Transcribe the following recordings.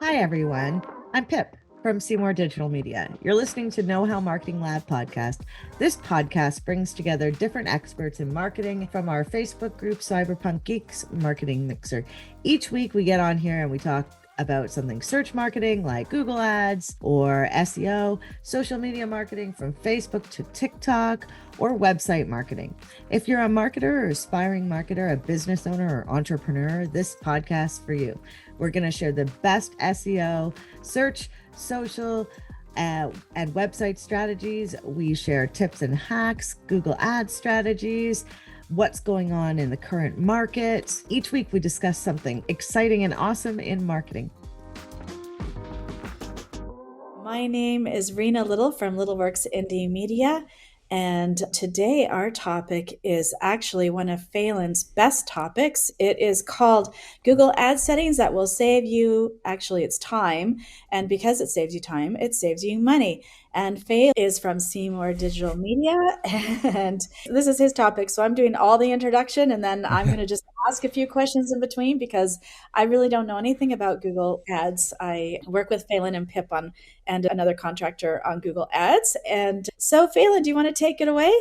Hi, everyone. I'm Pip from Seymour Digital Media. You're listening to Know How Marketing Lab podcast. This podcast brings together different experts in marketing from our Facebook group, Cyberpunk Geeks Marketing Mixer. Each week we get on here and we talk about something search marketing like Google Ads or SEO, social media marketing from Facebook to TikTok, or website marketing. If you're a marketer or aspiring marketer, a business owner or entrepreneur, this podcast is for you. We're going to share the best SEO, search, social, and website strategies. We share tips and hacks, Google Ads strategies, what's going on in the current market. Each week we discuss something exciting and awesome in marketing. My name is Rina Little from Littleworks Indie Media. And today our topic is actually one of Phelan's best topics. It is called Google Ad Settings that will save you, actually it's time. And because it saves you time, it saves you money. And Phelan is from Seymour Digital Media. And this is his topic. So I'm doing all the introduction and then I'm going to just ask a few questions in between because I really don't know anything about Google Ads. I work with Phelan and Pip and another contractor on Google Ads. And so Phelan, do you want to take it away?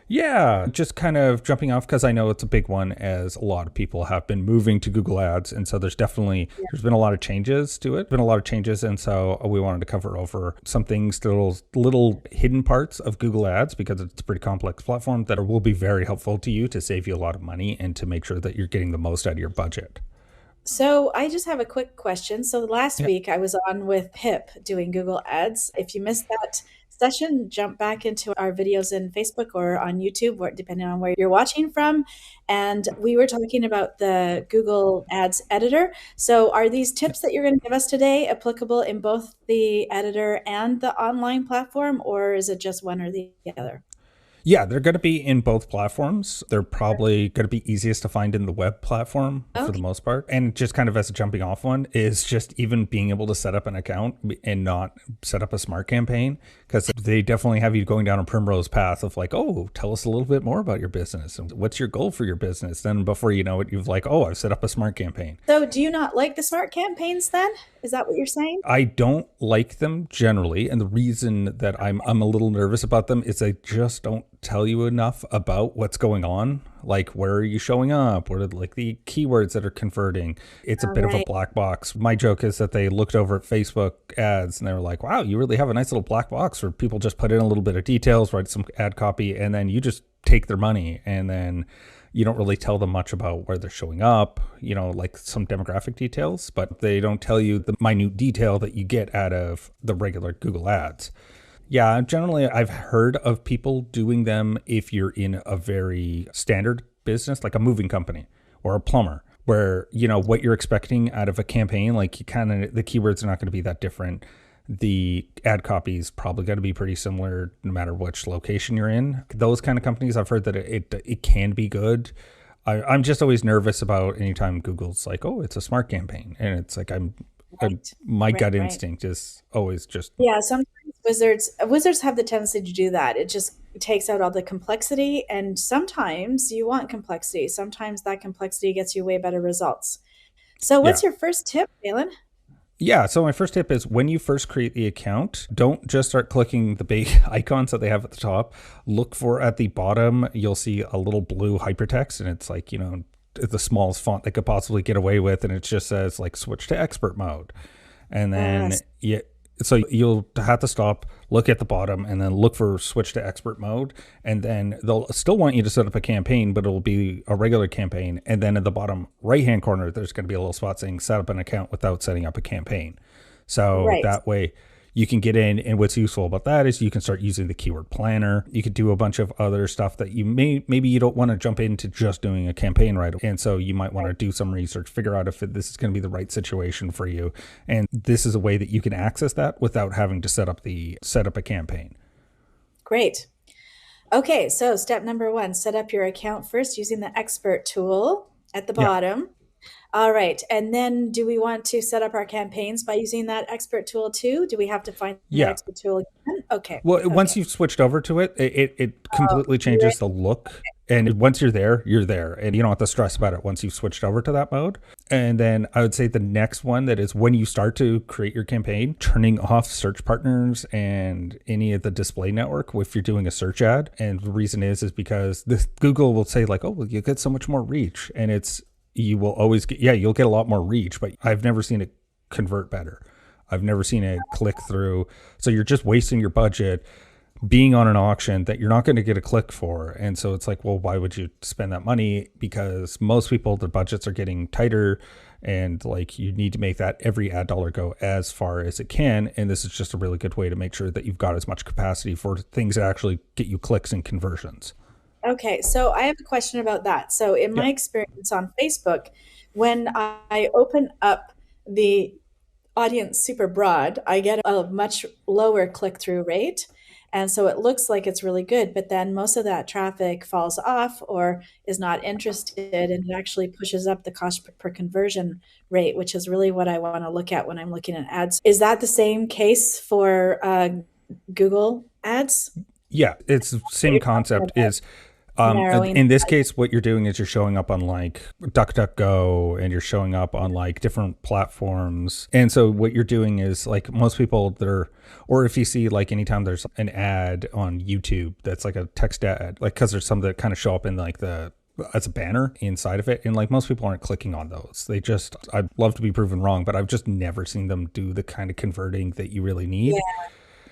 Yeah, just kind of jumping off because I know it's a big one as a lot of people have been moving to Google Ads. And so there's been a lot of changes to it, and so we wanted to cover over some things, little hidden parts of Google Ads because it's a pretty complex platform that will be very helpful to you to save you a lot of money and to make sure that you're getting the most out of your budget. So I just have a quick question. So last week I was on with Pip doing Google Ads. If you missed that session, jump back into our videos in Facebook or on YouTube, depending on where you're watching from. And we were talking about the Google Ads editor. So are these tips that you're going to give us today applicable in both the editor and the online platform, or is it just one or the other? Yeah, they're going to be in both platforms. They're probably going to be easiest to find in the web platform for the most part. And just kind of as a jumping off one is just even being able to set up an account and not set up a smart campaign, because they definitely have you going down a primrose path of like, oh, tell us a little bit more about your business and what's your goal for your business. Then before you know it, you've like, oh, I've set up a smart campaign. So do you not like the smart campaigns then? Is that what you're saying? I don't like them generally. And the reason that I'm a little nervous about them is they just don't tell you enough about what's going on. Like, where are you showing up? What are like the keywords that are converting? It's a bit of a black box. My joke is that they looked over at Facebook ads and they were like, wow, you really have a nice little black box where people just put in a little bit of details, write some ad copy, and then you just take their money. And then you don't really tell them much about where they're showing up, like some demographic details, but they don't tell you the minute detail that you get out of the regular Google ads. Yeah, generally I've heard of people doing them if you're in a very standard business, like a moving company or a plumber, where, what you're expecting out of a campaign, like the keywords are not going to be that different. The ad copy is probably going to be pretty similar no matter which location you're in. Those kind of companies, I've heard that it can be good. I'm just always nervous about anytime Google's like, oh, it's a smart campaign. And it's like, my gut instinct is always just. Yeah, sometimes wizards have the tendency to do that. It just takes out all the complexity. And sometimes you want complexity. Sometimes that complexity gets you way better results. So what's your first tip, Phelan? Yeah, so my first tip is when you first create the account, don't just start clicking the big icons that they have at the top. Look for at the bottom, you'll see a little blue hypertext, and it's like, the smallest font they could possibly get away with, and it just says like switch to expert mode. And then so you'll have to stop, look at the bottom, and then look for switch to expert mode. And then they'll still want you to set up a campaign, but it'll be a regular campaign. And then at the bottom right-hand corner, there's going to be a little spot saying set up an account without setting up a campaign. So that way you can get in. And what's useful about that is you can start using the keyword planner. You could do a bunch of other stuff that you maybe you don't want to jump into just doing a campaign right away. And so you might want to do some research, figure out if this is going to be the right situation for you. And this is a way that you can access that without having to set up a campaign. Great. Okay, so step number 1, set up your account first using the expert tool at the bottom. All right. And then do we want to set up our campaigns by using that expert tool too? Do we have to find the expert tool again? Okay. Well, once you've switched over to it, it completely changes the look And once you're there, and you don't have to stress about it once you've switched over to that mode. And then I would say the next one that is when you start to create your campaign, turning off search partners and any of the display network if you're doing a search ad. And the reason is because Google will say like, oh, well, you get so much more reach. And you will always get, you'll get a lot more reach, but I've never seen it convert better. I've never seen it click through. So you're just wasting your budget being on an auction that you're not going to get a click for. And so it's like, well, why would you spend that money? Because most people, their budgets are getting tighter, and like you need to make that every ad dollar go as far as it can. And this is just a really good way to make sure that you've got as much capacity for things that actually get you clicks and conversions. Okay, so I have a question about that. So in my experience on Facebook, when I open up the audience super broad, I get a much lower click-through rate. And so it looks like it's really good, but then most of that traffic falls off or is not interested, and it actually pushes up the cost per conversion rate, which is really what I want to look at when I'm looking at ads. Is that the same case for Google ads? Yeah, it's the same concept. In this case, what you're doing is you're showing up on like DuckDuckGo, and you're showing up on like different platforms. And so what you're doing is like most people or if you see like anytime there's an ad on YouTube that's like a text ad, like because there's some that kind of show up in like as a banner inside of it. And like most people aren't clicking on those. I'd love to be proven wrong, but I've just never seen them do the kind of converting that you really need.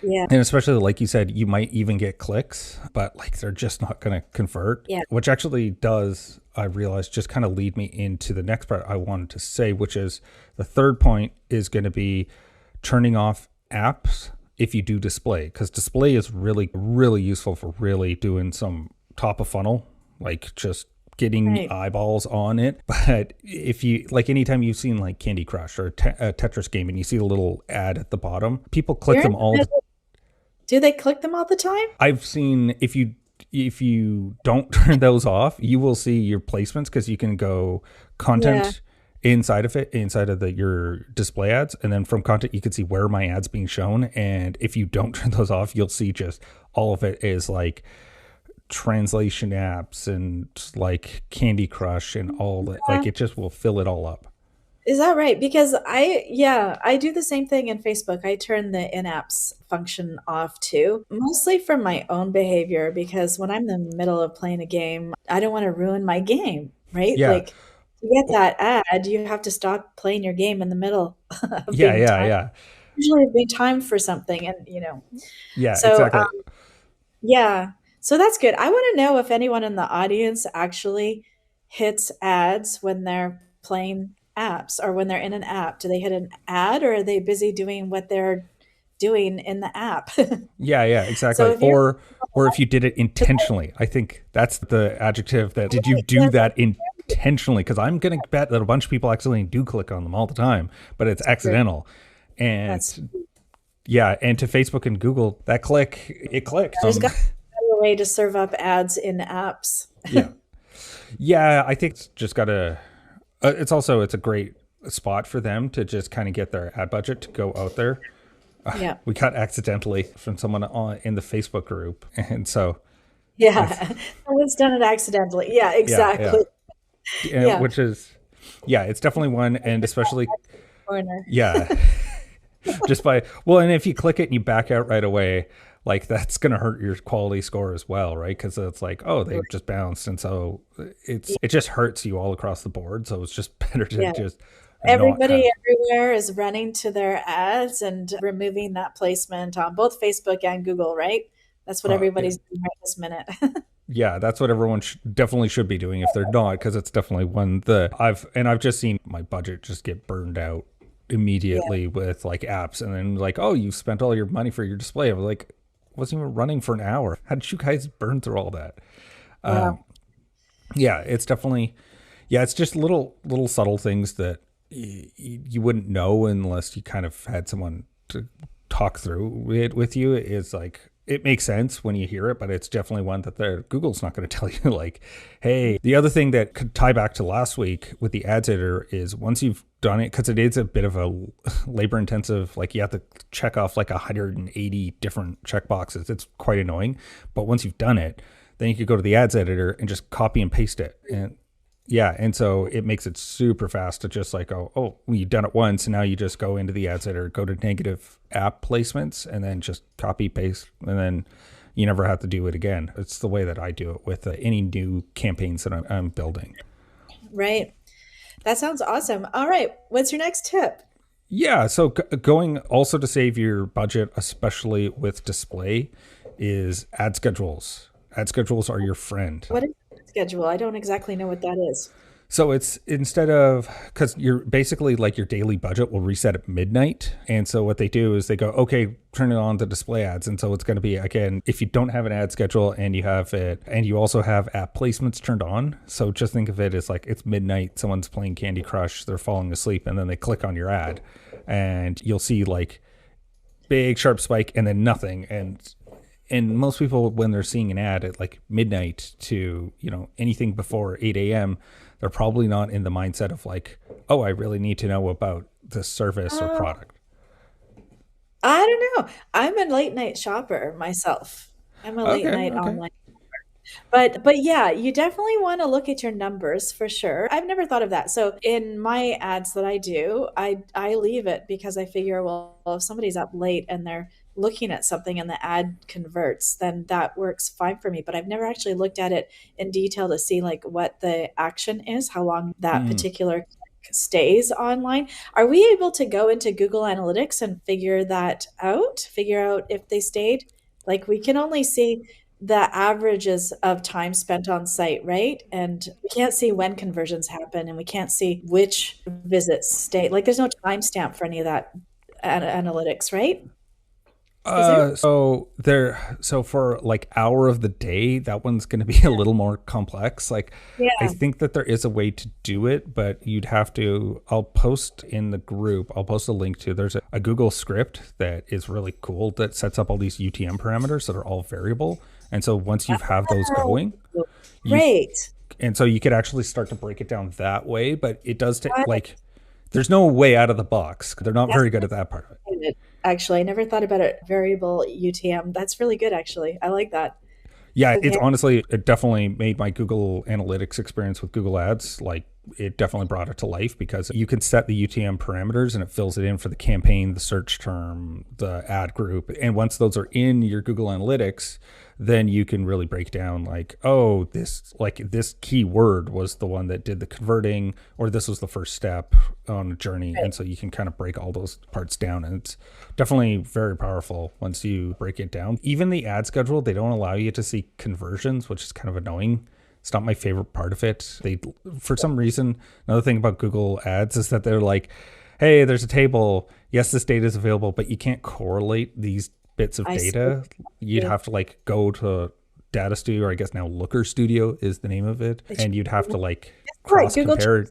Yeah. And especially like you said, you might even get clicks, but like they're just not going to convert, which actually does, I realized, just kind of lead me into the next part I wanted to say, which is the third point is going to be turning off apps if you do display, because display is really, really useful for really doing some top of funnel, like just getting eyeballs on it. But if you like, anytime you've seen like Candy Crush or a Tetris game and you see the little ad at the bottom, people click them all. Do they click them all the time? I've seen if you don't turn those off, you will see your placements, because you can go content inside of your display ads, and then from content you can see where my ads being shown. And if you don't turn those off, you'll see just all of it is like translation apps and like Candy Crush and all that. Like it just will fill it all up. Is that right? Because I do the same thing in Facebook. I turn the in-apps function off too, mostly from my own behavior, because when I'm in the middle of playing a game, I don't want to ruin my game, right? Yeah. Like to get that ad, you have to stop playing your game in the middle of usually being timed for something, and exactly. So that's good. I want to know if anyone in the audience actually hits ads when they're playing apps or when they're in an app. Do they hit an ad, or are they busy doing what they're doing in the app? Exactly. So or if you did it intentionally. I think that's the adjective. Did you do that intentionally? Because I'm going to bet that a bunch of people accidentally do click on them all the time, but it's accidental. And and to Facebook and Google, that it clicked. There's got to be a way to serve up ads in apps. I think it's just got to. It's a great spot for them to just kind of get their ad budget to go out there. We got accidentally from someone in the Facebook group, and so someone's done it accidentally. Yeah, exactly. Which is it's definitely one, and especially just and if you click it and you back out right away, like that's going to hurt your quality score as well, right? Because it's like, oh, they just bounced, and so it just hurts you all across the board. So it's just better to just everybody everywhere is running to their ads and removing that placement on both Facebook and Google, right? That's what everybody's doing right this minute. That's what everyone definitely should be doing if they're not, because it's definitely one that I've just seen my budget just get burned out immediately with like apps, and then like, oh, you spent all your money for your display. I was like, wasn't even running for an hour. How did you guys burn through all that? It's definitely, it's just little subtle things that you wouldn't know unless you kind of had someone to talk through it with you. It's like, it makes sense when you hear it, but it's definitely one that Google's not going to tell you like, hey. The other thing that could tie back to last week with the ads editor is once you've done it, because it is a bit of a labor intensive, like you have to check off like 180 different checkboxes. It's quite annoying. But once you've done it, then you could go to the ads editor and just copy and paste it. And yeah, and so it makes it super fast to just like, oh, you've done it once, and now you just go into the ads editor, go to negative app placements, and then just copy, paste, and then you never have to do it again. It's the way that I do it with any new campaigns that I'm building. Right. That sounds awesome. All right. What's your next tip? Yeah, so going also to save your budget, especially with display, is ad schedules. Ad schedules are your friend. What is the schedule? I don't exactly know what that is. So it's instead of, because you're basically like your daily budget will reset at midnight. And so what they do is they go, okay, turn it on to display ads. And so it's going to be, again, if you don't have an ad schedule and you have it, and you also have app placements turned on. So just think of it as like it's midnight, someone's playing Candy Crush, they're falling asleep, and then they click on your ad and you'll see like big sharp spike and then nothing. And most people, when they're seeing an ad at like midnight to, anything before 8 a.m., they're probably not in the mindset of like, oh, I really need to know about this service or product. I don't know. I'm a late night shopper myself. I'm a late night online. But yeah, you definitely want to look at your numbers for sure. I've never thought of that. So in my ads that I do, I leave it because I figure, well, if somebody's up late and they're looking at something and the ad converts, then that works fine for me. But I've never actually looked at it in detail to see like what the action is, how long that particular click stays online. Are we able to go into Google Analytics and figure that out? Figure out if they stayed? Like we can only see the averages of time spent on site, right? And we can't see when conversions happen, and we can't see which visits stay. Like there's no timestamp for any of that analytics, right? So for like hour of the day, that one's going to be a little more complex. Like, I think that there is a way to do it, but you'd have to, I'll post in the group, I'll post a link to, there's a Google script that is really cool that sets up all these UTM parameters that are all variable. And so once you have those going, and so you could actually start to break it down that way, but it does take like, there's no way out of the box. They're not very good at that part of it. Actually, I never thought about it. Variable UTM. That's really good, actually. I like that. Yeah, it's honestly, it definitely made my Google Analytics experience with Google Ads, like it definitely brought it to life because you can set the UTM parameters and it fills it in for the campaign, the search term, the ad group. And once those are in your Google Analytics, then you can really break down like, oh, this keyword was the one that did the converting, or this was the first step on a journey. Right. And so you can kind of break all those parts down. And it's definitely very powerful once you break it down. Even the ad schedule, they don't allow you to see conversions, which is kind of annoying. It's not my favorite part of it. They, for some reason, another thing about Google Ads is that they're like, hey, there's a table. Yes, this data is available, but you can't correlate these bits of data. You'd have to like go to Data Studio, or I guess now Looker Studio is the name of it. And you'd have to like cross compare.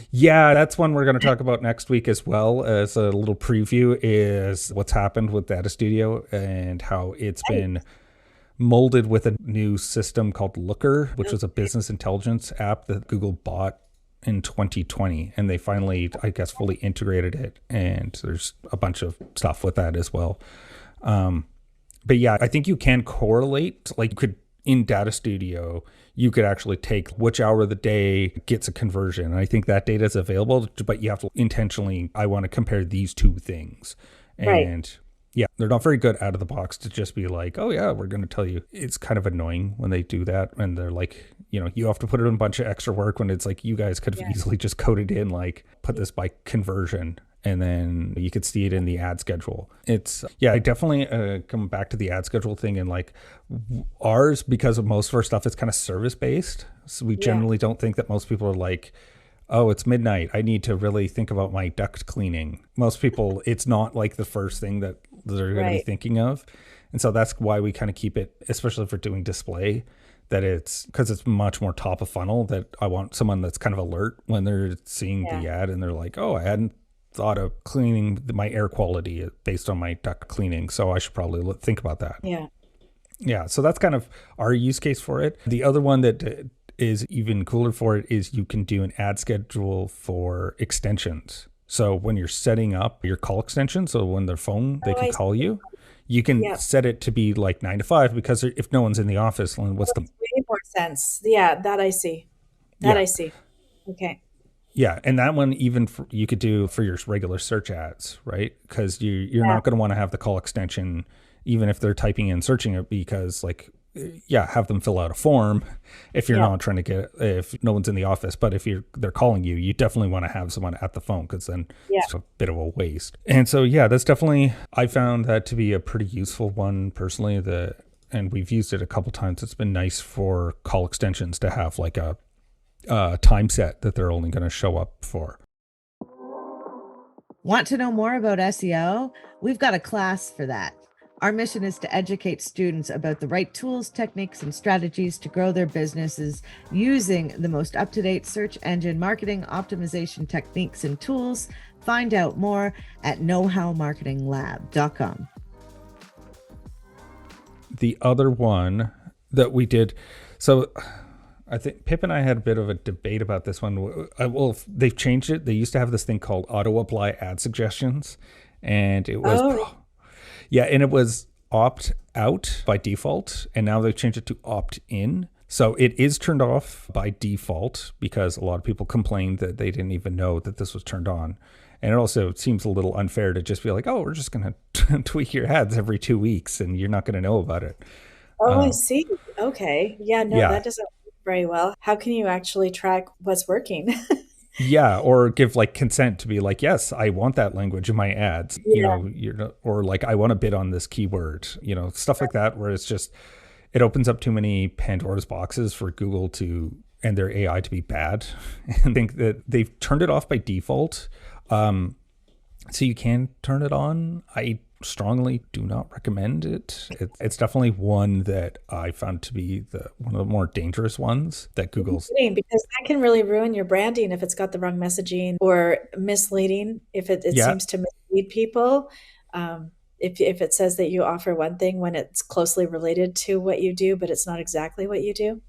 Yeah, that's one we're going to talk about next week as well. As a little preview is what's happened with Data Studio and how it's been molded with a new system called Looker, which was a business intelligence app that Google bought in 2020. And they finally, I guess, fully integrated it. And there's a bunch of stuff with that as well. But yeah, I think you can correlate, like you could, in Data Studio, you could actually take which hour of the day gets a conversion. And I think that data is available, but you have to intentionally, I want to compare these two things. And yeah, they're not very good out of the box to just be like, oh yeah, we're going to tell you. It's kind of annoying when they do that. And they're like, you have to put in a bunch of extra work when it's like, you guys could have easily just coded in, like put this by conversion. And then you could see it in the ad schedule. I definitely come back to the ad schedule thing. And like ours, because of most of our stuff is kind of service based. So we generally don't think that most people are like, oh, it's midnight, I need to really think about my duct cleaning. Most people, it's not like the first thing that they're going to be thinking of. And so that's why we kind of keep it, especially for doing display, that it's because it's much more top of funnel, that I want someone that's kind of alert when they're seeing the ad and they're like, oh, I hadn't thought of cleaning my air quality based on my duct cleaning, so I should probably think about that. Yeah, so that's kind of our use case for it. The other one that is even cooler for it is you can do an ad schedule for extensions. So when you're setting up your call extension, so when their phone, they can call you, You can Yeah. set it to be like 9 to 5 because if no one's in the office, then what's That the makes way more sense. Yeah, that I see. That yeah. I see. Okay. Yeah, and that one even you could do for your regular search ads, right? Because you're Yeah. not going to want to have the call extension, even if they're typing in searching it, because like, yeah, have them fill out a form if you're Yeah. not trying to get if no one's in the office. But if they're calling you, you definitely want to have someone at the phone because then Yeah. it's a bit of a waste. And so yeah, that's definitely I found that to be a pretty useful one personally. And we've used it a couple times. It's been nice for call extensions to have like a time set that they're only going to show up for. Want to know more about SEO? We've got a class for that. Our mission is to educate students about the right tools, techniques, and strategies to grow their businesses using the most up to date search engine marketing optimization techniques and tools. Find out more at knowhowmarketinglab.com. The other one that we did, so I think Pip and I had a bit of a debate about this one. Well, they've changed it. They used to have this thing called auto apply ad suggestions, and it was Oh, and it was opt out by default, and now they've changed it to opt in. So it is turned off by default because a lot of people complained that they didn't even know that this was turned on. And it also seems a little unfair to just be like, oh, we're just going to tweak your ads every 2 weeks and you're not going to know about it. oh, I see. Okay. Yeah, no, Yeah. that doesn't work very well. How can you actually track what's working? Yeah, or give like consent to be like, yes, I want that language in my ads. Yeah. Or like I want to bid on this keyword. Stuff like that, where it's just it opens up too many Pandora's boxes for Google and their AI to be bad. And I think that they've turned it off by default, so you can turn it on. I strongly do not recommend it. It's definitely one that I found to be one of the more dangerous ones that Google's. Because that can really ruin your branding if it's got the wrong messaging or misleading if it Yeah, seems to mislead people. If it says that you offer one thing when it's closely related to what you do, but it's not exactly what you do.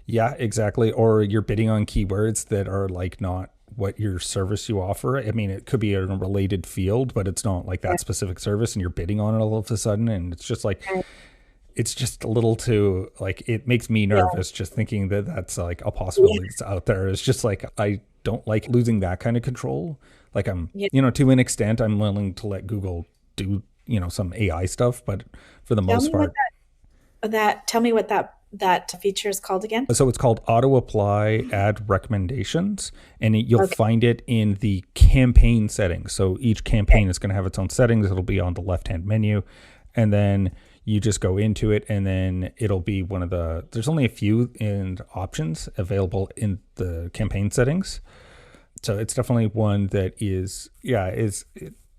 yeah, exactly. Or you're bidding on keywords that are like not what your service you offer. I mean, it could be in a related field, but it's not like Yeah. that specific service, and you're bidding on it all of a sudden, and it's just like Right. it's just a little too like it makes me Yeah. nervous just thinking that that's like a Yeah. possibility that's out there. It's just like I don't like losing that kind of control. Like Yeah. to an extent, I'm willing to let Google do some AI stuff, but for the Tell most me what part. tell me what that feature is called again. So it's called auto apply ad recommendations, and you'll Okay. find it in the campaign settings. So each Okay. campaign is going to have its own settings. It'll be on the left-hand menu, and then you just go into it, and then it'll be there's only a few options available in the campaign settings. So it's definitely one that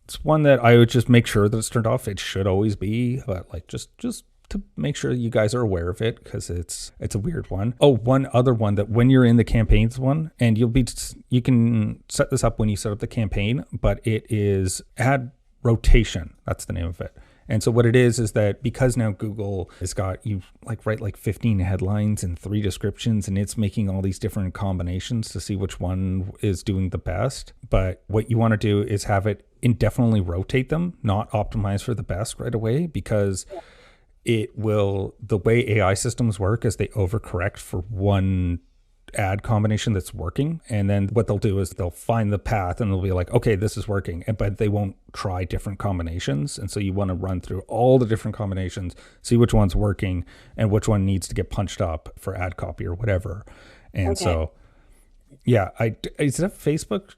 it's one that I would just make sure that it's turned off. It should always be, but like just to make sure you guys are aware of it because it's a weird one. Oh, one other one that when you're in the campaigns one, and you can set this up when you set up the campaign, but it is ad rotation. That's the name of it. And so what it is that because now Google has got you like write like 15 headlines and 3 descriptions, and it's making all these different combinations to see which one is doing the best. But what you want to do is have it indefinitely rotate them, not optimize for the best right away, because the way AI systems work is they overcorrect for one ad combination that's working, and then what they'll do is they'll find the path and they'll be like, okay, this is working, but they won't try different combinations. And so you want to run through all the different combinations, see which one's working and which one needs to get punched up for ad copy or whatever. And Okay. so yeah, is that Facebook,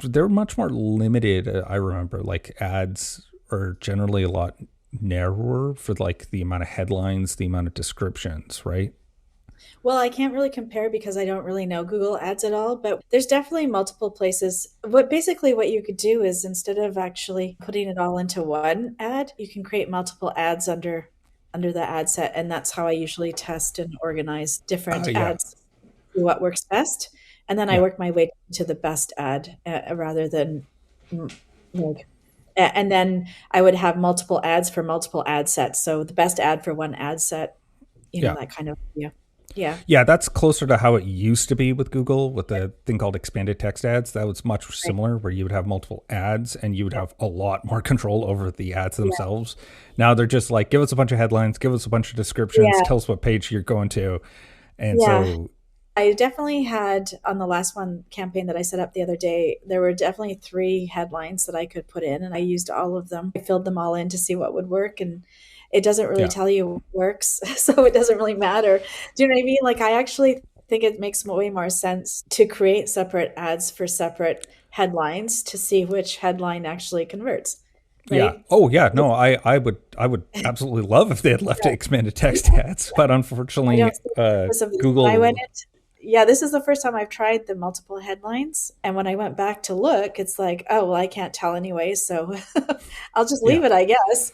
they're much more limited. I remember like ads are generally a lot narrower for like the amount of headlines, the amount of descriptions, right? Well, I can't really compare because I don't really know Google Ads at all, but there's definitely multiple places. What you could do is instead of actually putting it all into one ad, you can create multiple ads under the ad set, and that's how I usually test and organize different Yeah, ads, see what works best, and then I yeah, work my way to the best ad rather than mm, like and then I would have multiple ads for multiple ad sets. So the best ad for one ad set, yeah. that kind of, yeah. Yeah. Yeah, that's closer to how it used to be with Google with the thing called expanded text ads. That was much similar where you would have multiple ads and you would have a lot more control over the ads themselves. Now they're just like, give us a bunch of headlines, give us a bunch of descriptions, Yeah. tell us what page you're going to. And Yeah. so, I definitely had on the last one campaign that I set up the other day, there were definitely 3 headlines that I could put in and I used all of them. I filled them all in to see what would work, and it doesn't really yeah. tell you what works. So it doesn't really matter. Do you know what I mean? Like, I actually think it makes way more sense to create separate ads for separate headlines to see which headline actually converts, Yeah. right? Oh, yeah. No, I would absolutely love if they had left expanded text ads, but I unfortunately, don't see the purpose of this. When I went Google. into, yeah, this is the first time I've tried the multiple headlines. And when I went back to look, it's like, oh, well, I can't tell anyway. So I'll just leave Yeah, it, I guess.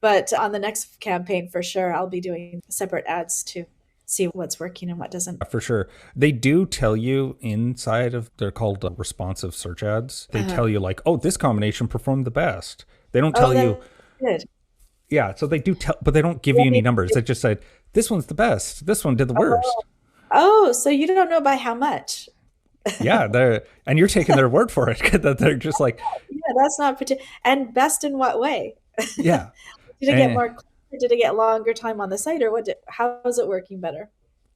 But on the next campaign, for sure, I'll be doing separate ads to see what's working and what doesn't. for sure. They do tell you inside of, they're called responsive search ads. They Uh-huh. tell you like, oh, this combination performed the best. They don't Oh, tell you, that's good. yeah. So they do tell, but they don't give Yeah, you any they numbers. do. They just said this one's the best. This one did the Oh, worst. oh, so you don't know by how much? Yeah, they're and you're taking their word for it. That they're just like, Yeah, that's not particular. And best in what way? yeah. Did it get more clicks, or did it get longer time on the site, or how is it working better?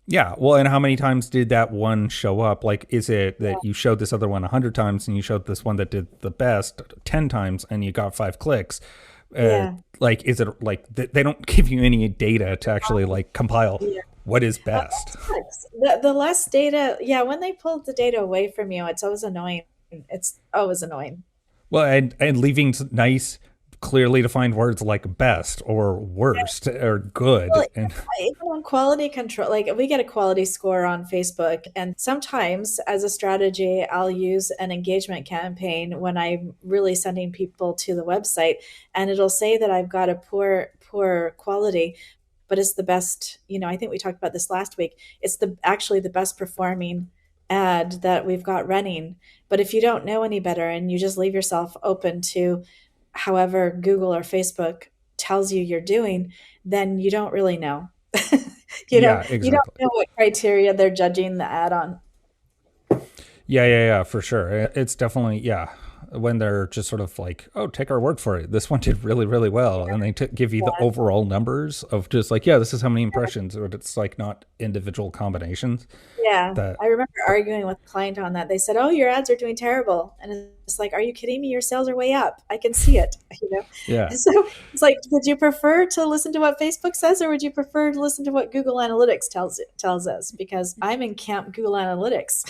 Yeah, well, and how many times did that one show up? Like, is it that you showed this other one 100 times and you showed this one that did the best 10 times and you got 5 clicks? Yeah. Like, is it like they don't give you any data to actually like compile Yeah. what is That best? sucks. The less data, yeah, when they pull the data away from you, it's always annoying. It's always annoying. Well, and leaving nice, clearly defined words like best or worst or good. Well, And even on quality control, like we get a quality score on Facebook, and sometimes as a strategy, I'll use an engagement campaign when I'm really sending people to the website, and it'll say that I've got a poor quality, but it's the best. I think we talked about this last week. It's actually the best performing ad that we've got running. But if you don't know any better and you just leave yourself open to however Google or Facebook tells you you're doing, then you don't really know. yeah, You don't exactly. know what criteria they're judging the ad on. Yeah, for sure. It's definitely, yeah. When they're just sort of like, oh, take our word for it. This one did really, really well. And they give you the Yeah. overall numbers of just like, yeah, this is how many impressions, but it's like not individual combinations Yeah. that, I remember arguing with a client on that. They said, "Oh, your ads are doing terrible." And it's like, "Are you kidding me? Your sales are way up. I can see it." yeah. So it's like, would you prefer to listen to what Facebook says, or would you prefer to listen to what Google Analytics tells us? Because I'm in camp Google Analytics.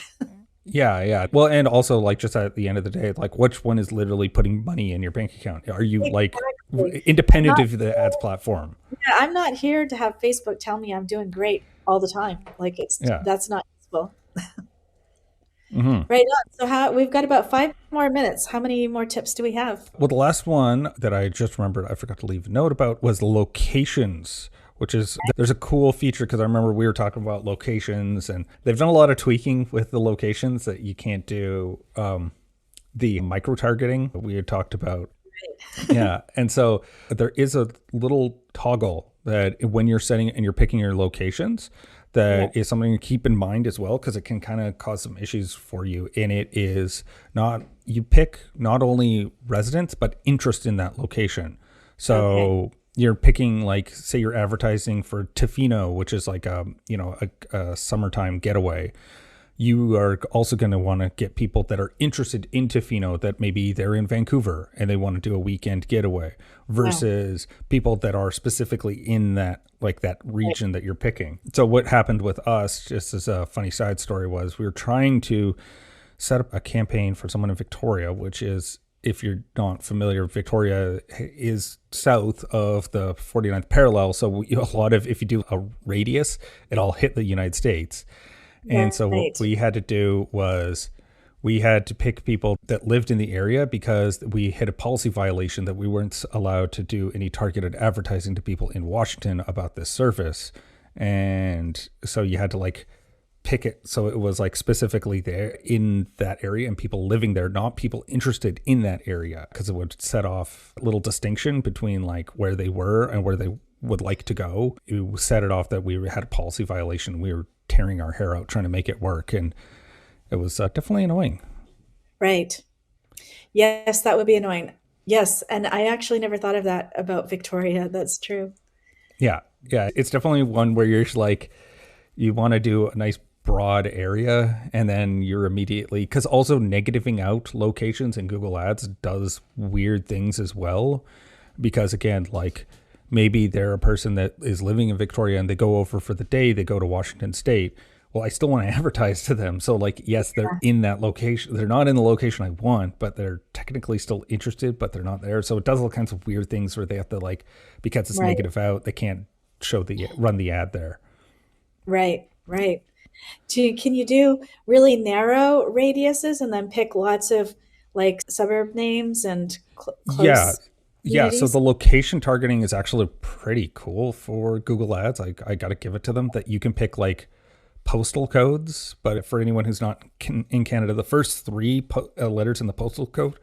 Yeah. Well, and also like just at the end of the day, like which one is literally putting money in your bank account? Are you like Exactly. independent of the ads platform? Yeah, I'm not here to have Facebook tell me I'm doing great all the time. Like Yeah. that's not useful. Hmm. Right on. So we've got about 5 more minutes. How many more tips do we have? Well, the last one that I just remembered, I forgot to leave a note about was locations, which is there's a cool feature because I remember we were talking about locations and they've done a lot of tweaking with the locations that you can't do the micro targeting we had talked about. Yeah. And so there is a little toggle that when you're setting and you're picking your locations, that Yeah. is something to keep in mind as well, because it can kind of cause some issues for you. And it is not, you pick not only residents, but interest in that location. So Okay. you're picking, like, say you're advertising for Tofino, which is like a summertime getaway. You are also going to want to get people that are interested in Tofino, that maybe they're in Vancouver and they want to do a weekend getaway, versus people that are specifically in that, like that region that you're picking. So what happened with us, just as a funny side story, was we were trying to set up a campaign for someone in Victoria, which is, if you're not familiar, Victoria is south of the 49th parallel. So a lot of, if you do a radius, it all hit the United States. And so what Right. we had to do was we had to pick people that lived in the area, because we had a policy violation that we weren't allowed to do any targeted advertising to people in Washington about this service. And so you had to like pick it so it was like specifically there in that area and people living there, not people interested in that area, because it would set off a little distinction between like where they were and where they would like to go. It set it off that we had a policy violation. We were tearing our hair out trying to make it work, and it was definitely annoying. Right. Yes, that would be annoying. Yes, and I actually never thought of that about Victoria. That's true. Yeah, it's definitely one where you're like, you want to do a nice broad area, and then you're immediately, because also negativing out locations in Google Ads does weird things as well, because again, like maybe they're a person that is living in Victoria and they go over for the day, they go to Washington State. Well, I still want to advertise to them. So like, yes, they're in that location. They're not in the location I want, but they're technically still interested, but they're not there. So it does all kinds of weird things where they have to like, because it's negative out, they can't run the ad there. Right. Can you do really narrow radiuses and then pick lots of like suburb names and close Yeah, so communities? the location targeting is actually pretty cool for Google Ads. I got to give it to them that you can pick like postal codes, but for anyone who's not in Canada, the first three letters in the postal code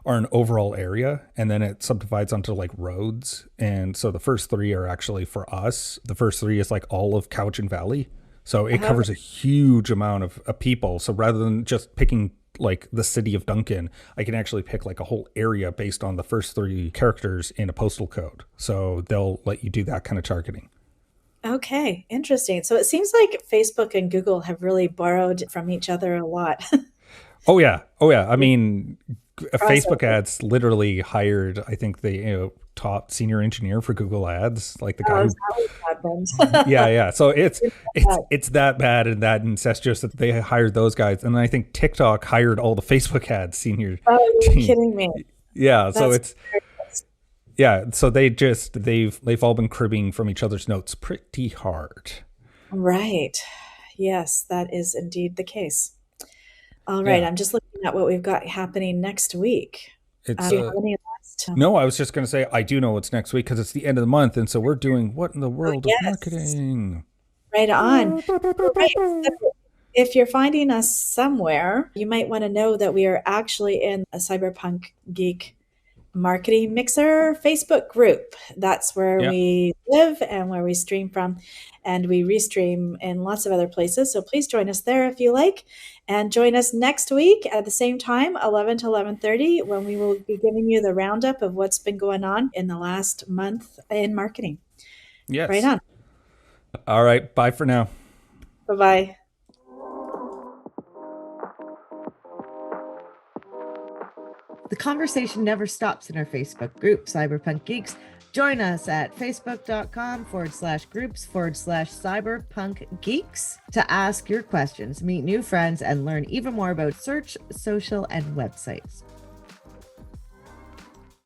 are an overall area, and then it subdivides onto like roads. And so the first three are actually for us. The first three is like all of Cowichan Valley. So it covers a huge amount of people. So rather than just picking like the city of Duncan, I can actually pick like a whole area based on the first three characters in a postal code. So they'll let you do that kind of targeting. Okay, interesting. So it seems like Facebook and Google have really borrowed from each other a lot. Oh yeah. I mean, Facebook Crossover. ads literally hired, I think, the top senior engineer for Google Ads, like the guy Oh, who is that what happened? yeah. So it's Yeah. it's that bad and that incestuous that they hired those guys, and I think TikTok hired all the Facebook ads senior Oh, you're team. kidding me. Yeah, so That's so they've all been cribbing from each other's notes pretty hard. right. Yes, that is indeed the case. All right, Yeah, I'm just looking at what we've got happening next week. it's Do you have any last? no, I was just going to say I do know what's next week because it's the end of the month, and so we're doing what in the Oh, world of yes. marketing. Right on. All right. So if you're finding us somewhere, you might want to know that we are actually in a Cyberpunk Geek Marketing Mixer Facebook group. That's where Yeah. we live and where we stream from, and we restream in lots of other places. So please join us there if you like, and join us next week at the same time, 11 to 11:30, when we will be giving you the roundup of what's been going on in the last month in marketing. Right Yes. on. All right. Bye for now. Bye-bye. The conversation never stops in our Facebook group, Cyberpunk Geeks. Join us at facebook.com/groups/cyberpunk geeks to ask your questions, meet new friends, and learn even more about search, social, and websites.